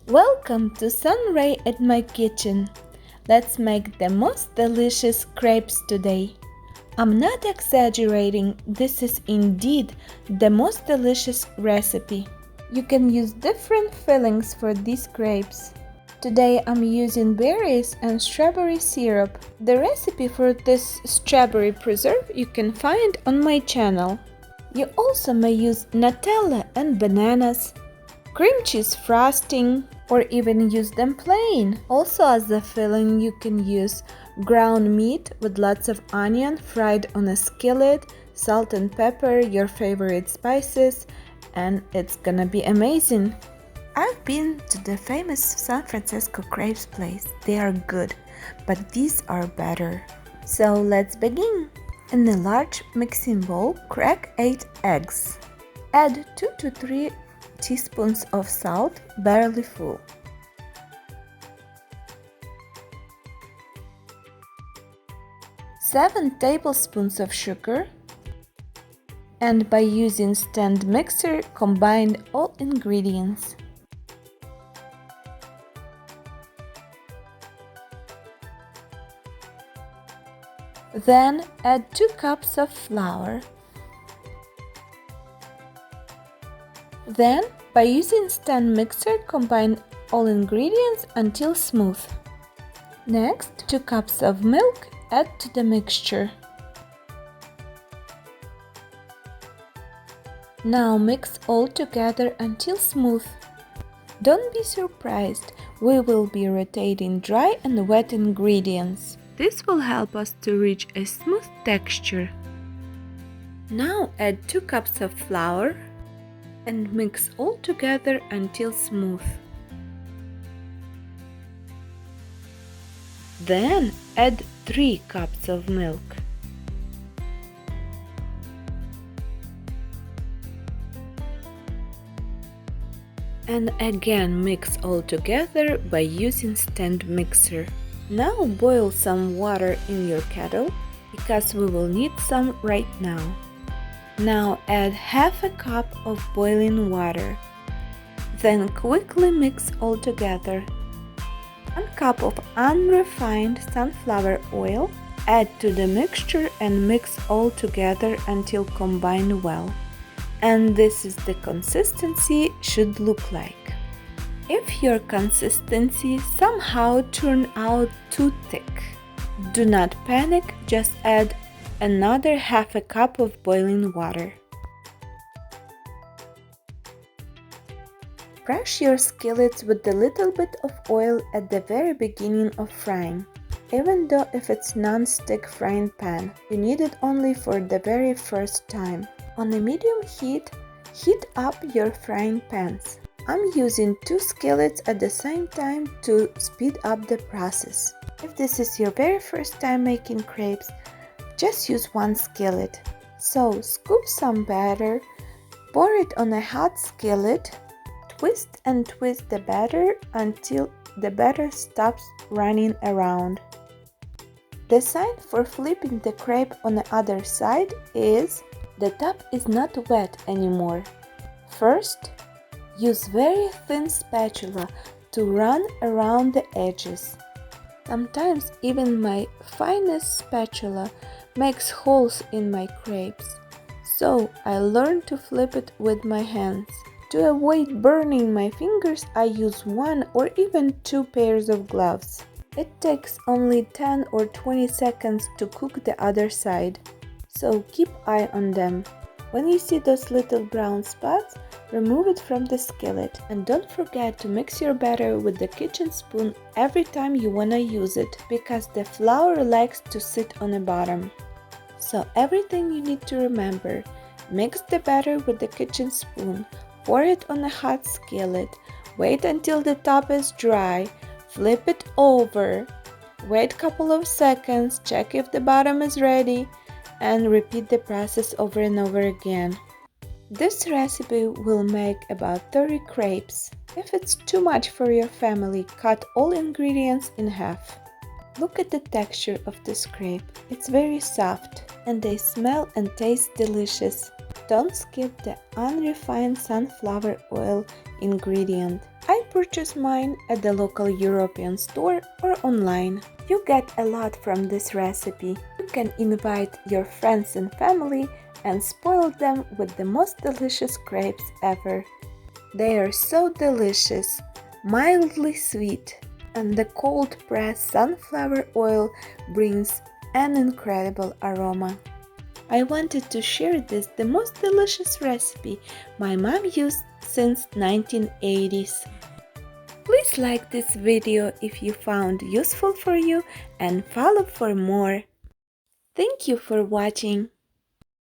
Welcome to Sunray at my kitchen. Let's make the most delicious crepes today. I'm not exaggerating, this is indeed the most delicious recipe. You can use different fillings for these crepes. Today I'm using berries and strawberry syrup. The recipe for this strawberry preserve you can find on my channel. You also may use Nutella and bananas, cream cheese frosting, or even use them plain. Also as a filling you can use ground meat with lots of onion fried on a skillet, salt and pepper, your favorite spices, and it's gonna be amazing. I've been to the famous San Francisco crepes place. They are good, but these are better. So let's begin. In a large mixing bowl, crack 8 eggs. Add 2 to 3 teaspoons of salt, barely full. Seven tablespoons of sugar, and by using stand mixer, combine all ingredients. Then add 2 cups of flour. Then, by using stand mixer, combine all ingredients until smooth. Next, 2 cups of milk add to the mixture. Now mix all together until smooth. Don't be surprised, we will be rotating dry and wet ingredients. This will help us to reach a smooth texture. Now add 2 cups of flour and mix all together until smooth. Then add 3 cups of milk. And again mix all together by using stand mixer. Now boil some water in your kettle because we will need some right now. Now add half a cup of boiling water. Then quickly mix all together. 1 cup of unrefined sunflower oil. Add to the mixture and mix all together until combined well. And this is the consistency should look like. If your consistency somehow turned out too thick, do not panic, just add another half a cup of boiling water. Brush your skillets with a little bit of oil at the very beginning of frying. Even though if it's non-stick frying pan, you need it only for the very first time. On a medium heat, heat up your frying pans. I'm using 2 skillets at the same time to speed up the process. If this is your very first time making crepes, just use 1 skillet. So scoop some batter, pour it on a hot skillet, twist and twist the batter until the batter stops running around. The sign for flipping the crepe on the other side is the top is not wet anymore. First, use very thin spatula to run around the edges. Sometimes even my finest spatula makes holes in my crepes, so I learned to flip it with my hands. To avoid burning my fingers, I use 1 or even 2 pairs of gloves. It takes only 10 or 20 seconds to cook the other side, so keep eye on them. When you see those little brown spots, remove it from the skillet, and don't forget to mix your batter with the kitchen spoon every time you wanna use it, because the flour likes to sit on the bottom. So everything you need to remember: mix the batter with the kitchen spoon, pour it on a hot skillet, wait until the top is dry, flip it over, wait a couple of seconds, check if the bottom is ready, and repeat the process over and over again. This recipe will make about 30 crepes. If it's too much for your family, cut all ingredients in half. Look at the texture of this crepe. It's very soft and they smell and taste delicious. Don't skip the unrefined sunflower oil ingredient. I purchased mine at the local European store or online. You get a lot from this recipe. You can invite your friends and family and spoil them with the most delicious crepes ever. They are so delicious, mildly sweet, and the cold pressed sunflower oil brings an incredible aroma. I wanted to share this the most delicious recipe my mom used since 1980s. Please like this video if you found useful for you and follow for more. Thank you for watching.